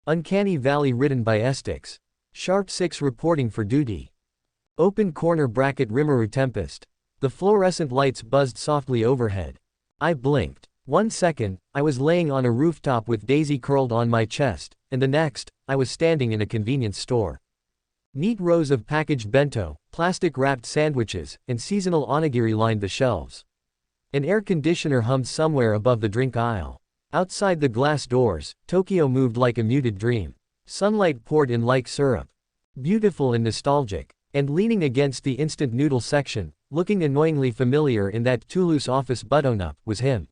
Uncanny Valley written by Aestics. Sharp 6 reporting for duty. Open corner bracket Rimuru Tempest. The fluorescent lights buzzed softly overhead. I blinked. 1 second, I was laying on a rooftop with Daisy curled on my chest, and the next, I was standing in a convenience store. Neat rows of packaged bento, plastic-wrapped sandwiches, and seasonal onigiri lined the shelves. An air conditioner hummed somewhere above the drink aisle. Outside the glass doors, Tokyo moved like a muted dream. Sunlight poured in like syrup. Beautiful and nostalgic. And leaning against the instant noodle section, looking annoyingly familiar in that Toulouse office button-up, was him.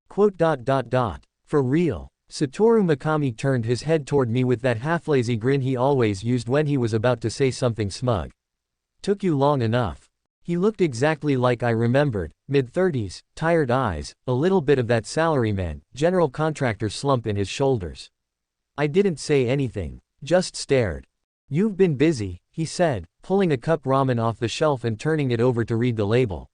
For real. Satoru Mikami turned his head toward me with that half-lazy grin he always used when he was about to say something smug. Took you long enough. He looked exactly like I remembered, mid-30s, tired eyes, a little bit of that salaryman, general contractor slump in his shoulders. I didn't say anything, just stared. You've been busy, he said, pulling a cup ramen off the shelf and turning it over to read the label.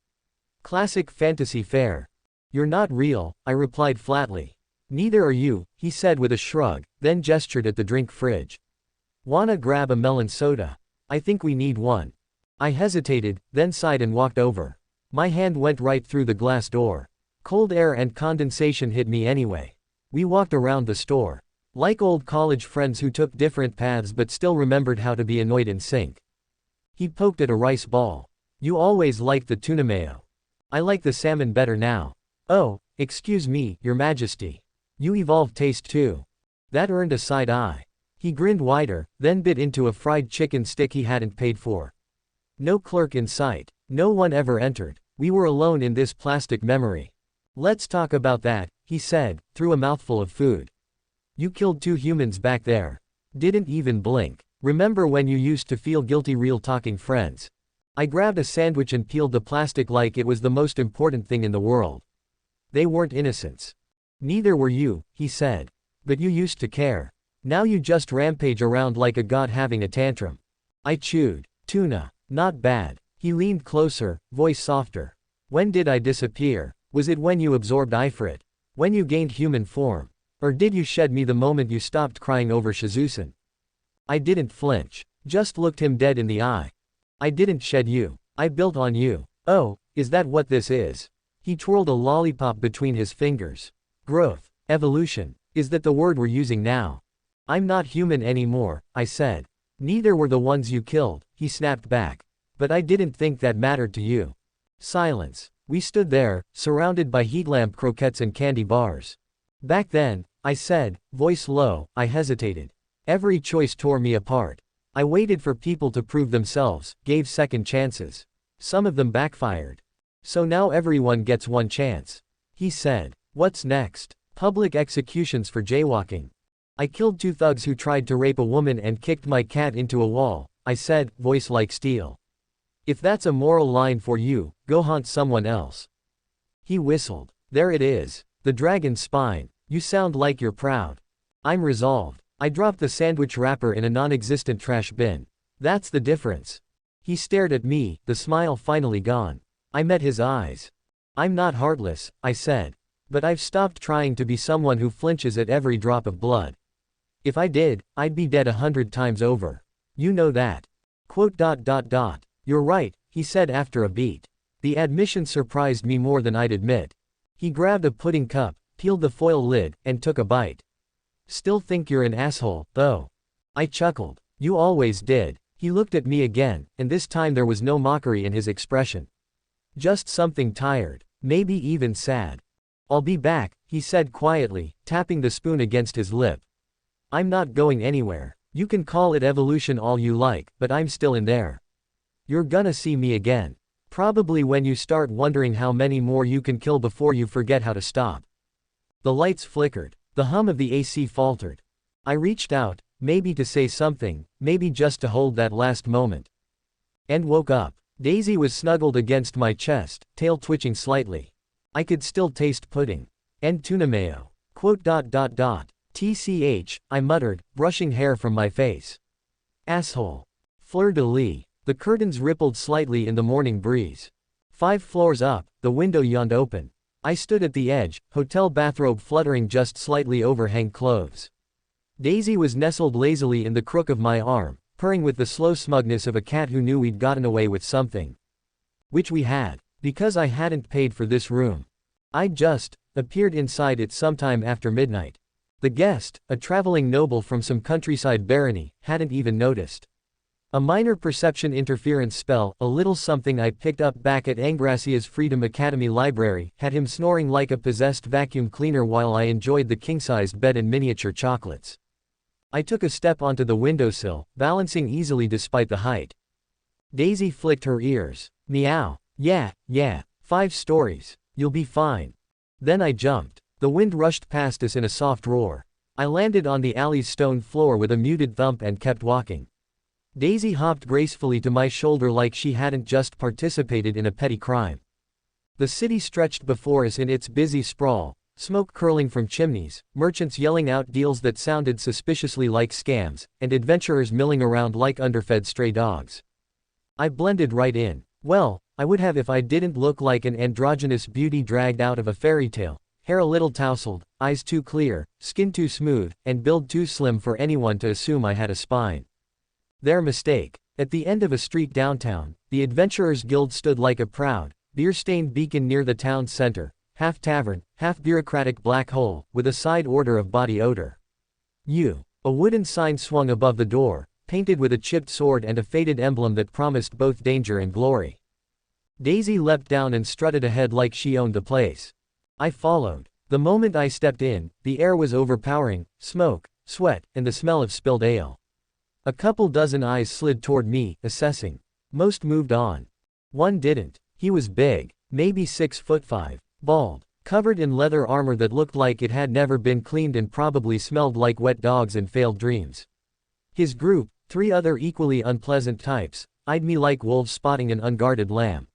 Classic fantasy fare. You're not real, I replied flatly. Neither are you, he said with a shrug, then gestured at the drink fridge. Wanna grab a melon soda? I think we need one. I hesitated, then sighed and walked over. My hand went right through the glass door. Cold air and condensation hit me anyway. We walked around the store. Like old college friends who took different paths but still remembered how to be annoyed in sync. He poked at a rice ball. You always liked the tuna mayo. I like the salmon better now. Oh, excuse me, Your Majesty. You evolved taste too. That earned a side eye. He grinned wider, then bit into a fried chicken stick he hadn't paid for. No clerk in sight. No one ever entered. We were alone in this plastic memory. Let's talk about that, he said, through a mouthful of food. You killed 2 humans back there. Didn't even blink. Remember when you used to feel guilty real talking friends? I grabbed a sandwich and peeled the plastic like it was the most important thing in the world. They weren't innocents. Neither were you, he said. But you used to care. Now you just rampage around like a god having a tantrum. I chewed. Tuna. Not bad. He leaned closer, voice softer. When did I disappear? Was it when you absorbed Ifrit? When you gained human form? Or did you shed me the moment you stopped crying over Shizuku? I didn't flinch. Just looked him dead in the eye. I didn't shed you. I built on you. Oh, is that what this is? He twirled a lollipop between his fingers. Growth. Evolution. Is that the word we're using now? I'm not human anymore, I said. Neither were the ones you killed, he snapped back. But I didn't think that mattered to you. Silence. We stood there, surrounded by heat lamp croquettes and candy bars. Back then, I said, voice low, I hesitated. Every choice tore me apart. I waited for people to prove themselves, gave second chances. Some of them backfired. So now everyone gets one chance. He said, what's next? Public executions for jaywalking. I killed 2 thugs who tried to rape a woman and kicked my cat into a wall, I said, voice like steel. If that's a moral line for you, go haunt someone else. He whistled. There it is. The dragon's spine. You sound like you're proud. I'm resolved. I dropped the sandwich wrapper in a non-existent trash bin. That's the difference. He stared at me, the smile finally gone. I met his eyes. I'm not heartless, I said. But I've stopped trying to be someone who flinches at every drop of blood. If I did, I'd be dead 100 times over. You know that. You're right, he said after a beat. The admission surprised me more than I'd admit. He grabbed a pudding cup, peeled the foil lid, and took a bite. Still think you're an asshole, though. I chuckled. You always did. He looked at me again, and this time there was no mockery in his expression. Just something tired, maybe even sad. I'll be back, he said quietly, tapping the spoon against his lip. I'm not going anywhere. You can call it evolution all you like, but I'm still in there. You're gonna see me again. Probably when you start wondering how many more you can kill before you forget how to stop. The lights flickered. The hum of the AC faltered. I reached out, maybe to say something, maybe just to hold that last moment. And woke up. Daisy was snuggled against my chest, tail twitching slightly. I could still taste pudding. And tuna mayo. TCH, I muttered, brushing hair from my face. Asshole. Fleur-de-lis. The curtains rippled slightly in the morning breeze. 5 floors up, the window yawned open. I stood at the edge, hotel bathrobe fluttering just slightly over hang clothes. Daisy was nestled lazily in the crook of my arm, purring with the slow smugness of a cat who knew we'd gotten away with something. Which we had. Because I hadn't paid for this room. I'd just appeared inside it sometime after midnight. The guest, a traveling noble from some countryside barony, hadn't even noticed. A minor perception interference spell, a little something I picked up back at Angracia's Freedom Academy library, had him snoring like a possessed vacuum cleaner while I enjoyed the king-sized bed and miniature chocolates. I took a step onto the windowsill, balancing easily despite the height. Daisy flicked her ears. Meow. Yeah, 5 stories. You'll be fine. Then I jumped. The wind rushed past us in a soft roar. I landed on the alley's stone floor with a muted thump and kept walking. Daisy hopped gracefully to my shoulder like she hadn't just participated in a petty crime. The city stretched before us in its busy sprawl, smoke curling from chimneys, merchants yelling out deals that sounded suspiciously like scams, and adventurers milling around like underfed stray dogs. I blended right in. Well, I would have if I didn't look like an androgynous beauty dragged out of a fairy tale, hair a little tousled, eyes too clear, skin too smooth, and build too slim for anyone to assume I had a spine. Their mistake. At the end of a street downtown, the Adventurers Guild stood like a proud, beer-stained beacon near the town's center, half tavern, half bureaucratic black hole, with a side order of body odor. A wooden sign swung above the door, painted with a chipped sword and a faded emblem that promised both danger and glory. Daisy leapt down and strutted ahead like she owned the place. I followed. The moment I stepped in, the air was overpowering, smoke, sweat, and the smell of spilled ale. A couple dozen eyes slid toward me, assessing. Most moved on. One didn't. He was big, maybe 6'5", bald, covered in leather armor that looked like it had never been cleaned and probably smelled like wet dogs and failed dreams. His group, 3 other equally unpleasant types, eyed me like wolves spotting an unguarded lamb.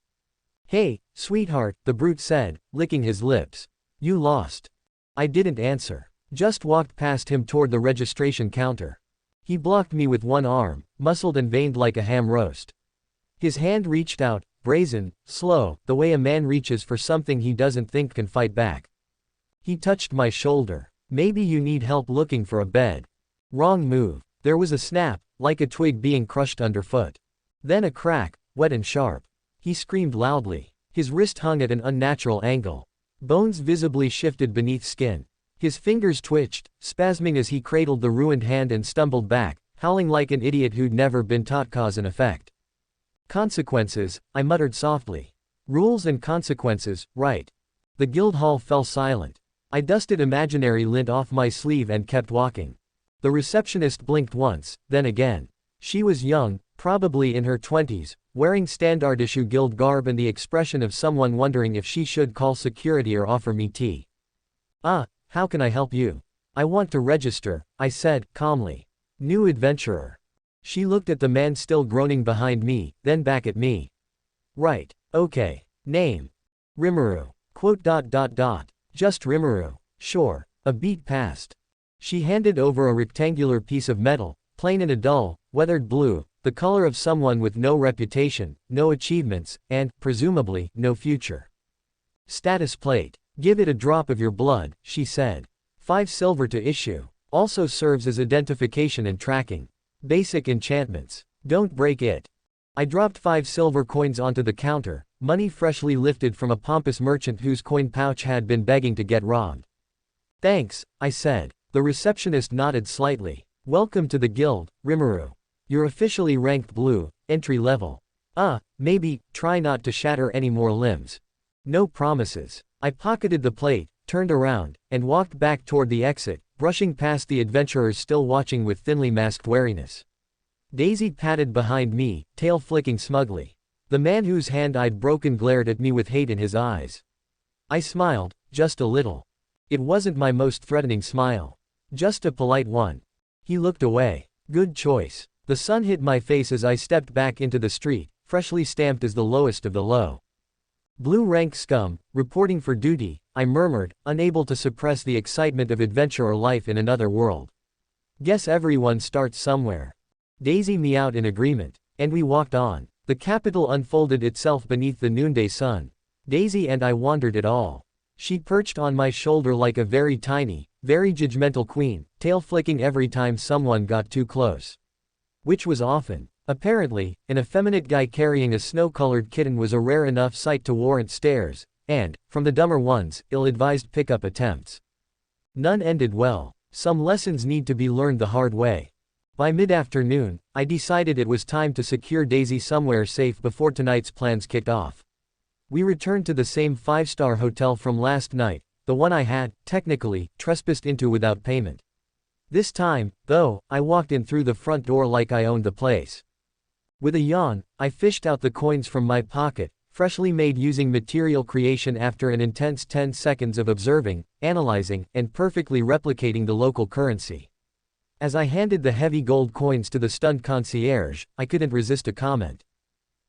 "Hey, sweetheart," the brute said, licking his lips. "You lost." I didn't answer. Just walked past him toward the registration counter. He blocked me with one arm, muscled and veined like a ham roast. His hand reached out, brazen, slow, the way a man reaches for something he doesn't think can fight back. He touched my shoulder. "Maybe you need help looking for a bed." Wrong move. There was a snap, like a twig being crushed underfoot. Then a crack, wet and sharp. He screamed loudly. His wrist hung at an unnatural angle. Bones visibly shifted beneath skin. His fingers twitched, spasming as he cradled the ruined hand and stumbled back, howling like an idiot who'd never been taught cause and effect. "Consequences," I muttered softly. "Rules and consequences, right." The guild hall fell silent. I dusted imaginary lint off my sleeve and kept walking. The receptionist blinked once, then again. She was young, probably in her 20s, wearing standard-issue guild garb and the expression of someone wondering if she should call security or offer me tea. How can I help you?" "I want to register," I said, calmly. "New adventurer." She looked at the man still groaning behind me, then back at me. "Right. Okay. Name?" "Rimuru." Just Rimuru." "Sure." A beat passed. She handed over a rectangular piece of metal, plain and a dull, weathered blue, the color of someone with no reputation, no achievements, and, presumably, no future. "Status plate. Give it a drop of your blood," she said. 5 silver to issue. Also serves as identification and tracking. Basic enchantments. Don't break it. I dropped 5 silver coins onto the counter, money freshly lifted from a pompous merchant whose coin pouch had been begging to get robbed. "Thanks," I said. The receptionist nodded slightly. "Welcome to the guild, Rimuru. You're officially ranked blue, entry level. Maybe, try not to shatter any more limbs. No promises." I pocketed the plate, turned around, and walked back toward the exit, brushing past the adventurers still watching with thinly masked wariness. Daisy padded behind me, tail flicking smugly. The man whose hand I'd broken glared at me with hate in his eyes. I smiled, just a little. It wasn't my most threatening smile. Just a polite one. He looked away. Good choice. The sun hit my face as I stepped back into the street, freshly stamped as the lowest of the low. "Blue rank scum, reporting for duty," I murmured, unable to suppress the excitement of adventurer life in another world. "Guess everyone starts somewhere." Daisy meowed in agreement. And we walked on. The capital unfolded itself beneath the noonday sun. Daisy and I wandered it all. She perched on my shoulder like a very tiny, very judgmental queen, tail flicking every time someone got too close. Which was often. Apparently, an effeminate guy carrying a snow-colored kitten was a rare enough sight to warrant stares, and, from the dumber ones, ill-advised pickup attempts. None ended well. Some lessons need to be learned the hard way. By mid-afternoon, I decided it was time to secure Daisy somewhere safe before tonight's plans kicked off. We returned to the same 5-star hotel from last night, the one I had, technically, trespassed into without payment. This time, though, I walked in through the front door like I owned the place. With a yawn, I fished out the coins from my pocket, freshly made using material creation after an intense 10 seconds of observing, analyzing, and perfectly replicating the local currency. As I handed the heavy gold coins to the stunned concierge, I couldn't resist a comment.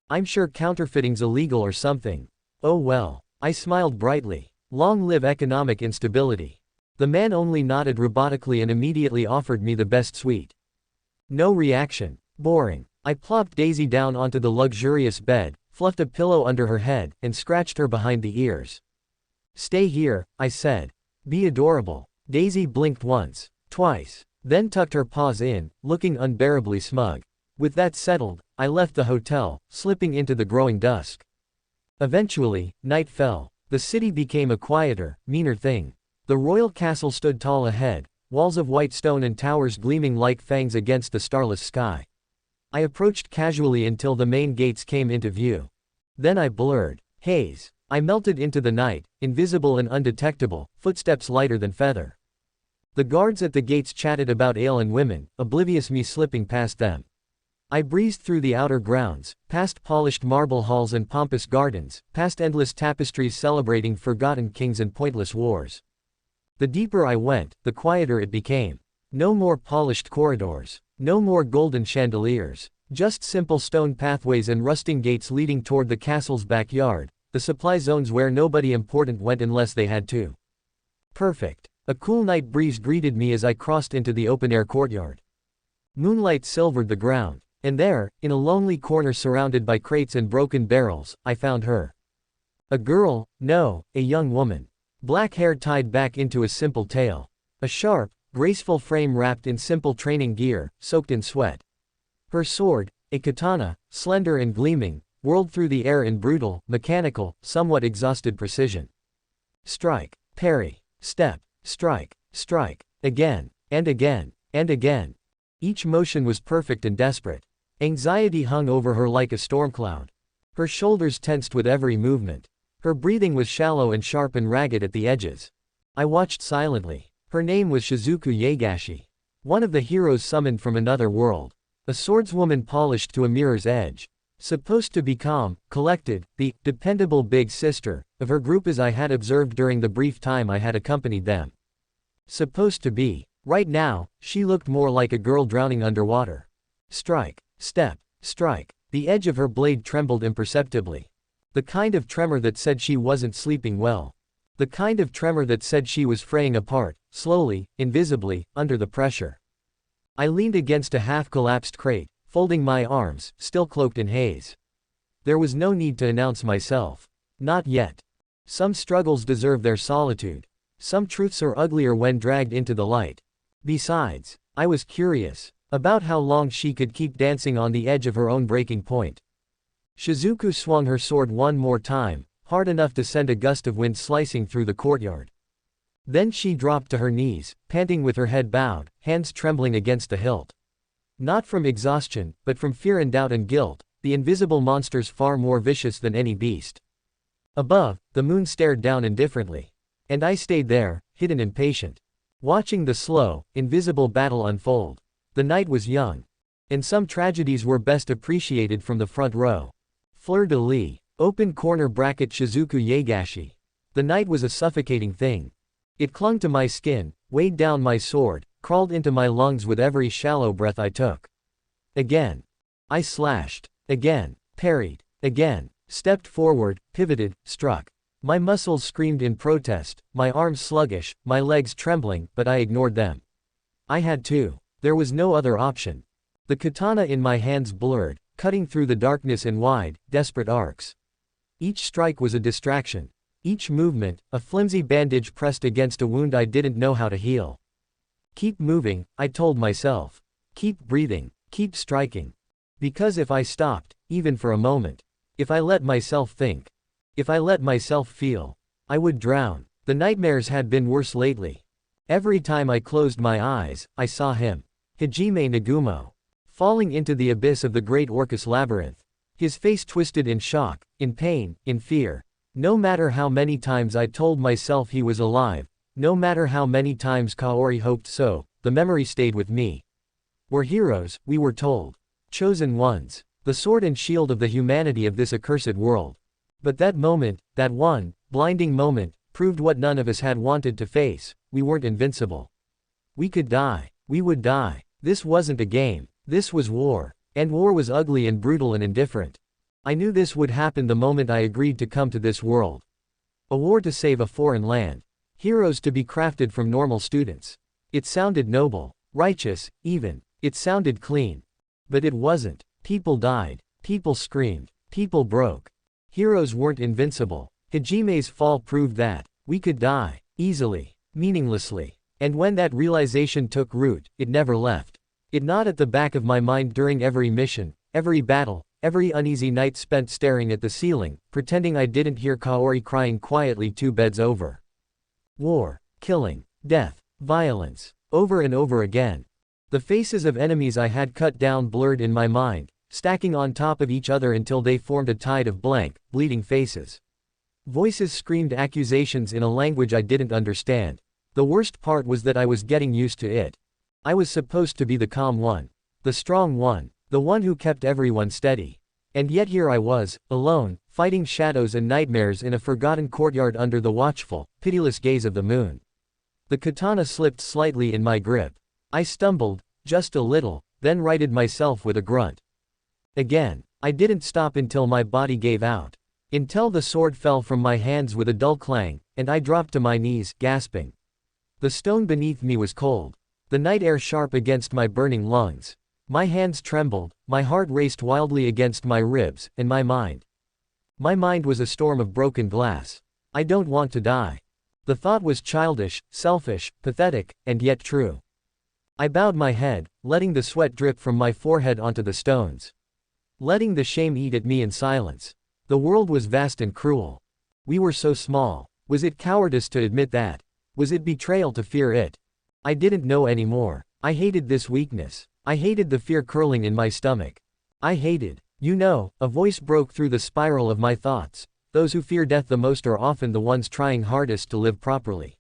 "I'm sure counterfeiting's illegal or something." "Oh well." I smiled brightly. "Long live economic instability." The man only nodded robotically and immediately offered me the best suite. No reaction. Boring. I plopped Daisy down onto the luxurious bed, fluffed a pillow under her head, and scratched her behind the ears. "Stay here," I said. "Be adorable." Daisy blinked once, twice, then tucked her paws in, looking unbearably smug. With that settled, I left the hotel, slipping into the growing dusk. Eventually, night fell. The city became a quieter, meaner thing. The royal castle stood tall ahead, walls of white stone and towers gleaming like fangs against the starless sky. I approached casually until the main gates came into view. Then I blurred. Haze. I melted into the night, invisible and undetectable, footsteps lighter than feather. The guards at the gates chatted about ale and women, oblivious me slipping past them. I breezed through the outer grounds, past polished marble halls and pompous gardens, past endless tapestries celebrating forgotten kings and pointless wars. The deeper I went, the quieter it became. No more polished corridors. No more golden chandeliers. Just simple stone pathways and rusting gates leading toward the castle's backyard, the supply zones where nobody important went unless they had to. Perfect. A cool night breeze greeted me as I crossed into the open-air courtyard. Moonlight silvered the ground. And there, in a lonely corner surrounded by crates and broken barrels, I found her. A girl, no, a young woman. Black hair tied back into a simple tail. A sharp, graceful frame wrapped in simple training gear, soaked in sweat. Her sword, a katana, slender and gleaming, whirled through the air in brutal, mechanical, somewhat exhausted precision. Strike, parry, step, strike, strike, again, and again, and again. Each motion was perfect and desperate. Anxiety hung over her like a storm cloud. Her shoulders tensed with every movement. Her breathing was shallow and sharp and ragged at the edges. I watched silently. Her name was Shizuku Yagashi. One of the heroes summoned from another world. A swordswoman polished to a mirror's edge. Supposed to be calm, collected, the dependable big sister of her group as I had observed during the brief time I had accompanied them. Supposed to be. Right now, she looked more like a girl drowning underwater. Strike, step, strike. The edge of her blade trembled imperceptibly. The kind of tremor that said she wasn't sleeping well. The kind of tremor that said she was fraying apart, slowly, invisibly, under the pressure. I leaned against a half-collapsed crate, folding my arms, still cloaked in haze. There was no need to announce myself. Not yet. Some struggles deserve their solitude. Some truths are uglier when dragged into the light. Besides, I was curious about how long she could keep dancing on the edge of her own breaking point. Shizuku swung her sword one more time, hard enough to send a gust of wind slicing through the courtyard. Then she dropped to her knees, panting with her head bowed, hands trembling against the hilt. Not from exhaustion, but from fear and doubt and guilt, the invisible monsters far more vicious than any beast. Above, the moon stared down indifferently. And I stayed there, hidden and patient, watching the slow, invisible battle unfold. The night was young. And some tragedies were best appreciated from the front row. Fleur-de-lis. Open corner bracket Shizuku Yagashi. The night was a suffocating thing. It clung to my skin, weighed down my sword, crawled into my lungs with every shallow breath I took. Again. I slashed. Again. Parried. Again. Stepped forward, pivoted, struck. My muscles screamed in protest, my arms sluggish, my legs trembling, but I ignored them. I had to. There was no other option. The katana in my hands blurred, cutting through the darkness in wide, desperate arcs. Each strike was a distraction. Each movement, a flimsy bandage pressed against a wound I didn't know how to heal. Keep moving, I told myself. Keep breathing, keep striking. Because if I stopped, even for a moment, if I let myself think, if I let myself feel, I would drown. The nightmares had been worse lately. Every time I closed my eyes, I saw him. Hajime Nagumo. Falling into the abyss of the great Orcus labyrinth. His face twisted in shock, in pain, in fear. No matter how many times I told myself he was alive, no matter how many times Kaori hoped so, the memory stayed with me. We're heroes, we were told. Chosen ones. The sword and shield of the humanity of this accursed world. But that moment, that one, blinding moment, proved what none of us had wanted to face: we weren't invincible. We could die. We would die. This wasn't a game. This was war. And war was ugly and brutal and indifferent. I knew this would happen the moment I agreed to come to this world. A war to save a foreign land. Heroes to be crafted from normal students. It sounded noble, righteous, even. It sounded clean. But it wasn't. People died. People screamed. People broke. Heroes weren't invincible. Hajime's fall proved that. We could die. Easily. Meaninglessly. And when that realization took root, it never left. It gnawed at the back of my mind during every mission, every battle, every uneasy night spent staring at the ceiling, pretending I didn't hear Kaori crying quietly 2 beds over. War. Killing. Death. Violence. Over and over again. The faces of enemies I had cut down blurred in my mind, stacking on top of each other until they formed a tide of blank, bleeding faces. Voices screamed accusations in a language I didn't understand. The worst part was that I was getting used to it. I was supposed to be the calm one. The strong one. The one who kept everyone steady. And yet here I was, alone, fighting shadows and nightmares in a forgotten courtyard under the watchful, pitiless gaze of the moon. The katana slipped slightly in my grip. I stumbled, just a little, then righted myself with a grunt. Again. I didn't stop until my body gave out. Until the sword fell from my hands with a dull clang, and I dropped to my knees, gasping. The stone beneath me was cold. The night air sharp against my burning lungs. My hands trembled, my heart raced wildly against my ribs, and my mind. My mind was a storm of broken glass. I don't want to die. The thought was childish, selfish, pathetic, and yet true. I bowed my head, letting the sweat drip from my forehead onto the stones. Letting the shame eat at me in silence. The world was vast and cruel. We were so small. Was it cowardice to admit that? Was it betrayal to fear it? I didn't know anymore. I hated this weakness. I hated the fear curling in my stomach. I hated. You know, a voice broke through the spiral of my thoughts. Those who fear death the most are often the ones trying hardest to live properly.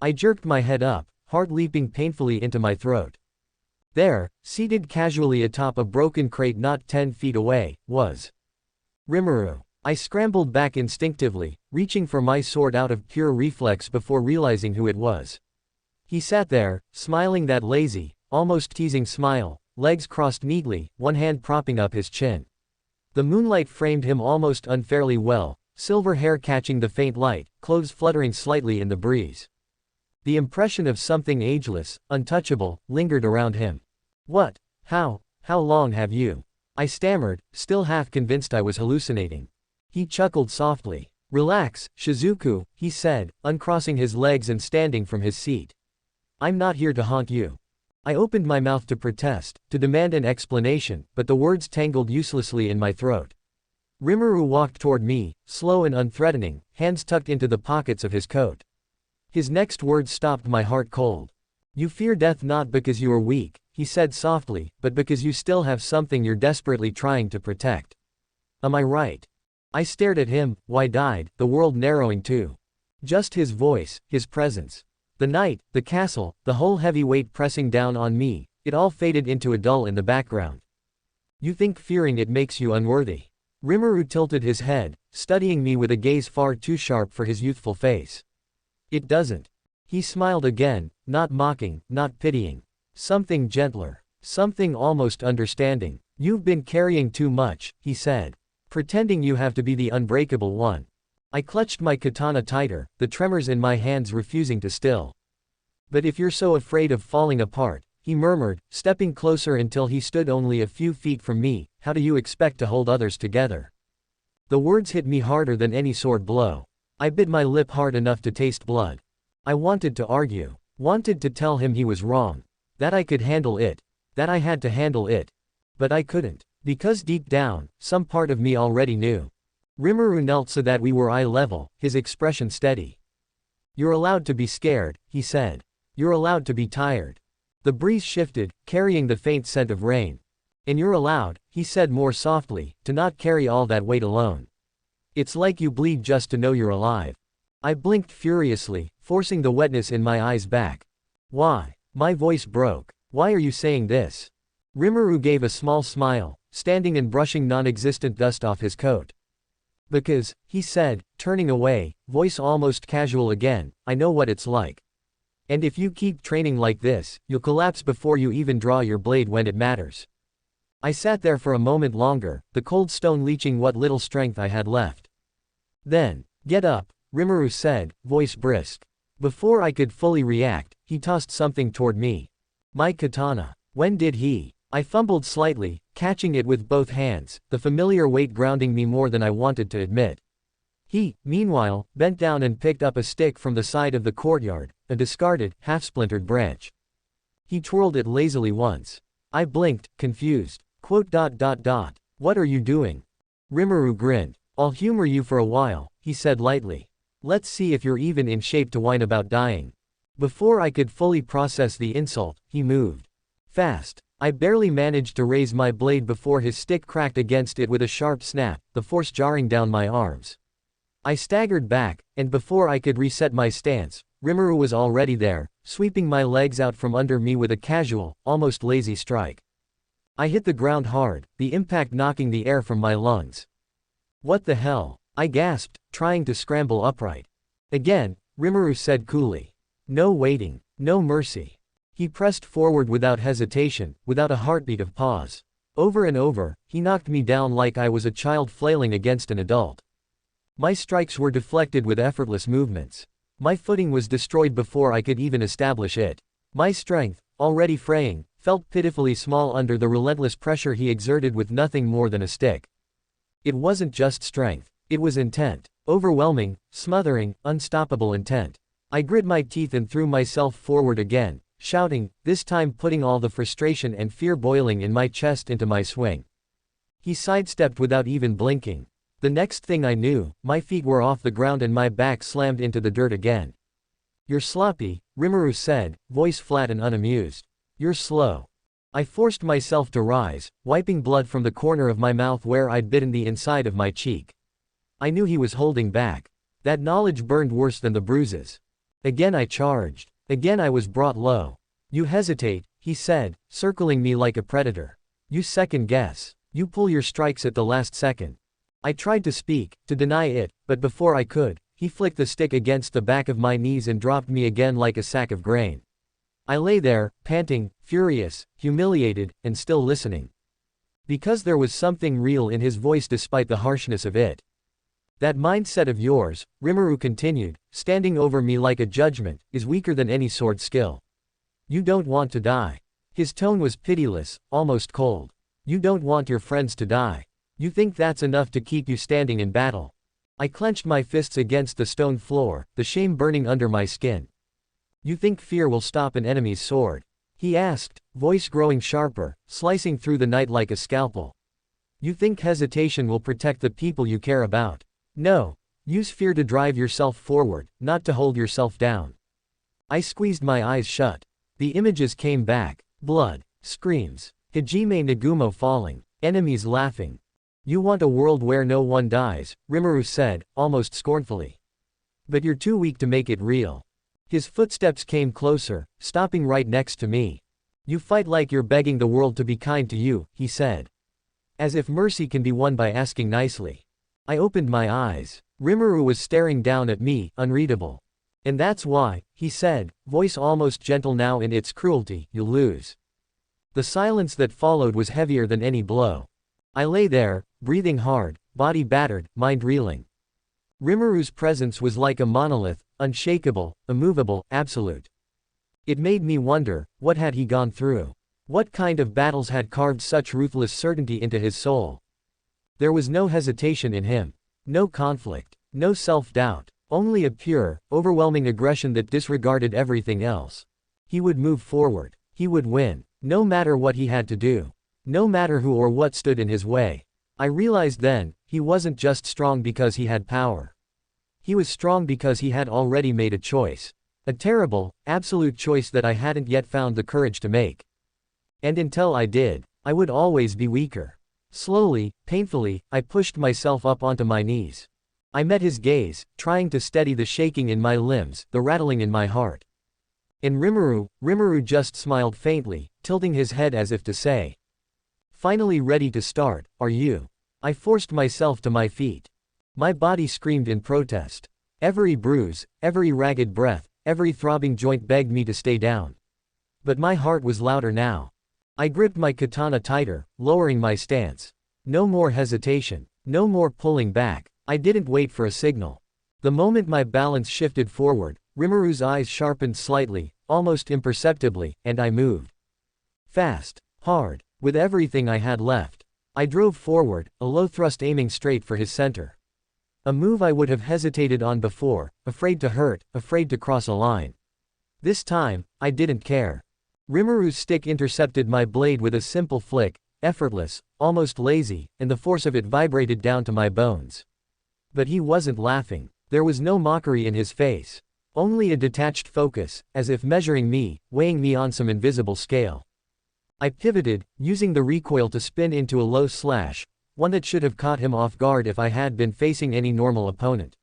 I jerked my head up, heart leaping painfully into my throat. There, seated casually atop a broken crate not 10 feet away, was Rimuru. I scrambled back instinctively, reaching for my sword out of pure reflex before realizing who it was. He sat there, smiling that lazy, almost teasing smile, legs crossed neatly, one hand propping up his chin. The moonlight framed him almost unfairly well, silver hair catching the faint light, clothes fluttering slightly in the breeze. The impression of something ageless, untouchable, lingered around him. What? How long have you? I stammered, still half convinced I was hallucinating. He chuckled softly. Relax, Shizuku, he said, uncrossing his legs and standing from his seat. I'm not here to haunt you. I opened my mouth to protest, to demand an explanation, but the words tangled uselessly in my throat. Rimuru walked toward me, slow and unthreatening, hands tucked into the pockets of his coat. His next words stopped my heart cold. You fear death not because you are weak, he said softly, but because you still have something you're desperately trying to protect. Am I right? I stared at him, wide-eyed, the world narrowing too. Just his voice, his presence. The night, the castle, the whole heavy weight pressing down on me, it all faded into a dull in the background. You think fearing it makes you unworthy. Rimuru tilted his head, studying me with a gaze far too sharp for his youthful face. It doesn't. He smiled again, not mocking, not pitying. Something gentler. Something almost understanding. You've been carrying too much, he said. Pretending you have to be the unbreakable one. I clutched my katana tighter, the tremors in my hands refusing to still. But if you're so afraid of falling apart, he murmured, stepping closer until he stood only a few feet from me, how do you expect to hold others together? The words hit me harder than any sword blow. I bit my lip hard enough to taste blood. I wanted to argue. Wanted to tell him he was wrong. That I could handle it. That I had to handle it. But I couldn't. Because deep down, some part of me already knew. Rimuru knelt so that we were eye level, his expression steady. You're allowed to be scared, he said. You're allowed to be tired. The breeze shifted, carrying the faint scent of rain. And you're allowed, he said more softly, to not carry all that weight alone. It's like you bleed just to know you're alive. I blinked furiously, forcing the wetness in my eyes back. Why? My voice broke. Why are you saying this? Rimuru gave a small smile, standing and brushing non-existent dust off his coat. Because, he said, turning away, voice almost casual again, I know what it's like. And if you keep training like this, you'll collapse before you even draw your blade when it matters. I sat there for a moment longer, the cold stone leeching what little strength I had left. Then, get up, Rimuru said, voice brisk. Before I could fully react, he tossed something toward me. My katana. When did he? I fumbled slightly, catching it with both hands, the familiar weight grounding me more than I wanted to admit. He, meanwhile, bent down and picked up a stick from the side of the courtyard, a discarded, half-splintered branch. He twirled it lazily once. I blinked, confused. What are you doing? Rimuru grinned. I'll humor you for a while, he said lightly. Let's see if you're even in shape to whine about dying. Before I could fully process the insult, he moved. Fast. I barely managed to raise my blade before his stick cracked against it with a sharp snap, the force jarring down my arms. I staggered back, and before I could reset my stance, Rimuru was already there, sweeping my legs out from under me with a casual, almost lazy strike. I hit the ground hard, the impact knocking the air from my lungs. What the hell? I gasped, trying to scramble upright. Again, Rimuru said coolly. No waiting, no mercy. He pressed forward without hesitation, without a heartbeat of pause. Over and over, he knocked me down like I was a child flailing against an adult. My strikes were deflected with effortless movements. My footing was destroyed before I could even establish it. My strength, already fraying, felt pitifully small under the relentless pressure he exerted with nothing more than a stick. It wasn't just strength, it was intent. Overwhelming, smothering, unstoppable intent. I grit my teeth and threw myself forward again, shouting, this time putting all the frustration and fear boiling in my chest into my swing. He sidestepped without even blinking. The next thing I knew, my feet were off the ground and my back slammed into the dirt again. You're sloppy, Rimuru said, voice flat and unamused. You're slow. I forced myself to rise, wiping blood from the corner of my mouth where I'd bitten the inside of my cheek. I knew he was holding back. That knowledge burned worse than the bruises. Again I charged. Again I was brought low. You hesitate, he said, circling me like a predator. You second guess. You pull your strikes at the last second. I tried to speak, to deny it, but before I could, he flicked the stick against the back of my knees and dropped me again like a sack of grain. I lay there, panting, furious, humiliated, and still listening. Because there was something real in his voice despite the harshness of it. That mindset of yours, Rimuru continued, standing over me like a judgment, is weaker than any sword skill. You don't want to die. His tone was pitiless, almost cold. You don't want your friends to die. You think that's enough to keep you standing in battle. I clenched my fists against the stone floor, the shame burning under my skin. You think fear will stop an enemy's sword? He asked, voice growing sharper, slicing through the night like a scalpel. You think hesitation will protect the people you care about? No. Use fear to drive yourself forward, not to hold yourself down. I squeezed my eyes shut. The images came back. Blood. Screams. Hajime Nagumo falling. Enemies laughing. You want a world where no one dies, Rimuru said, almost scornfully. But you're too weak to make it real. His footsteps came closer, stopping right next to me. You fight like you're begging the world to be kind to you, he said. As if mercy can be won by asking nicely. I opened my eyes. Rimuru was staring down at me, unreadable. And that's why, he said, voice almost gentle now in its cruelty, you'll lose. The silence that followed was heavier than any blow. I lay there, breathing hard, body battered, mind reeling. Rimuru's presence was like a monolith, unshakable, immovable, absolute. It made me wonder, what had he gone through? What kind of battles had carved such ruthless certainty into his soul? There was no hesitation in him. No conflict. No self-doubt. Only a pure, overwhelming aggression that disregarded everything else. He would move forward. He would win. No matter what he had to do. No matter who or what stood in his way. I realized then, he wasn't just strong because he had power. He was strong because he had already made a choice. A terrible, absolute choice that I hadn't yet found the courage to make. And until I did, I would always be weaker. Slowly, painfully, I pushed myself up onto my knees. I met his gaze, trying to steady the shaking in my limbs, the rattling in my heart. And Rimuru just smiled faintly, tilting his head as if to say, "Finally ready to start, are you?" I forced myself to my feet. My body screamed in protest. Every bruise, every ragged breath, every throbbing joint begged me to stay down. But my heart was louder now. I gripped my katana tighter, lowering my stance. No more hesitation. No more pulling back. I didn't wait for a signal. The moment my balance shifted forward, Rimuru's eyes sharpened slightly, almost imperceptibly, and I moved. Fast. Hard. With everything I had left. I drove forward, a low thrust aiming straight for his center. A move I would have hesitated on before, afraid to hurt, afraid to cross a line. This time, I didn't care. Rimuru's stick intercepted my blade with a simple flick, effortless, almost lazy, and the force of it vibrated down to my bones. But he wasn't laughing. There was no mockery in his face. Only a detached focus, as if measuring me, weighing me on some invisible scale. I pivoted, using the recoil to spin into a low slash, one that should have caught him off guard if I had been facing any normal opponent.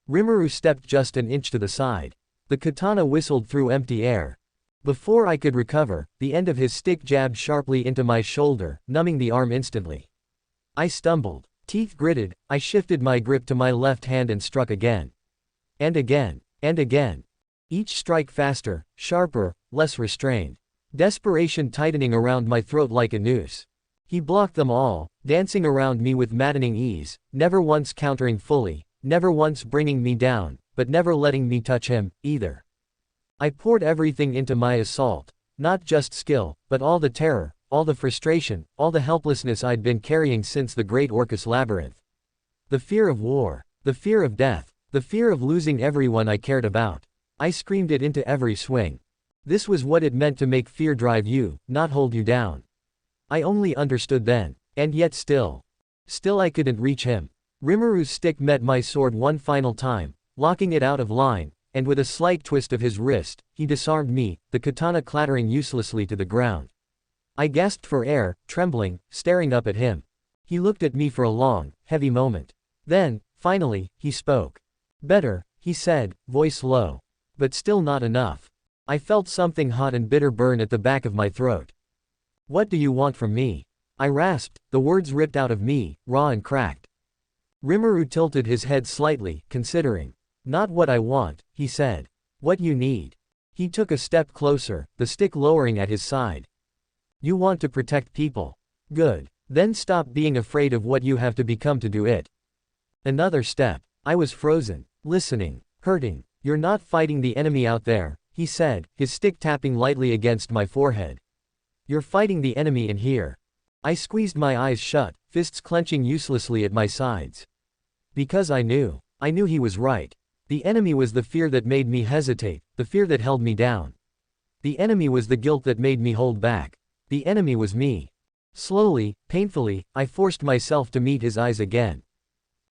Rimuru stepped just an inch to the side. The katana whistled through empty air. Before I could recover, the end of his stick jabbed sharply into my shoulder, numbing the arm instantly. I stumbled. Teeth gritted, I shifted my grip to my left hand and struck again. And again. And again. Each strike faster, sharper, less restrained. Desperation tightening around my throat like a noose. He blocked them all, dancing around me with maddening ease, never once countering fully, never once bringing me down, but never letting me touch him, either. I poured everything into my assault, not just skill, but all the terror, all the frustration, all the helplessness I'd been carrying since the Great Orcus Labyrinth. The fear of war, the fear of death, the fear of losing everyone I cared about. I screamed it into every swing. This was what it meant to make fear drive you, not hold you down. I only understood then, and yet still I couldn't reach him. Rimuru's stick met my sword one final time, locking it out of line, and with a slight twist of his wrist, he disarmed me, the katana clattering uselessly to the ground. I gasped for air, trembling, staring up at him. He looked at me for a long, heavy moment. Then, finally, he spoke. "Better," he said, voice low. But still not enough. I felt something hot and bitter burn at the back of my throat. "What do you want from me?" I rasped, the words ripped out of me, raw and cracked. Rimuru tilted his head slightly, considering. "Not what I want," he said. "What you need." He took a step closer, the stick lowering at his side. "You want to protect people. Good. Then stop being afraid of what you have to become to do it." Another step. I was frozen, listening, hurting. "You're not fighting the enemy out there," he said, his stick tapping lightly against my forehead. "You're fighting the enemy in here." I squeezed my eyes shut, fists clenching uselessly at my sides. Because I knew he was right. The enemy was the fear that made me hesitate, the fear that held me down. The enemy was the guilt that made me hold back. The enemy was me. Slowly, painfully, I forced myself to meet his eyes again.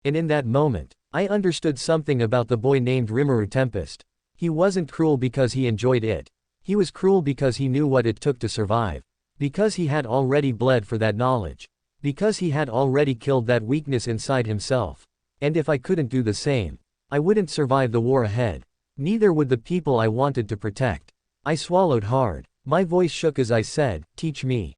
And in that moment, I understood something about the boy named Rimuru Tempest. He wasn't cruel because he enjoyed it. He was cruel because he knew what it took to survive. Because he had already bled for that knowledge. Because he had already killed that weakness inside himself. And if I couldn't do the same, I wouldn't survive the war ahead. Neither would the people I wanted to protect. I swallowed hard. My voice shook as I said, "Teach me."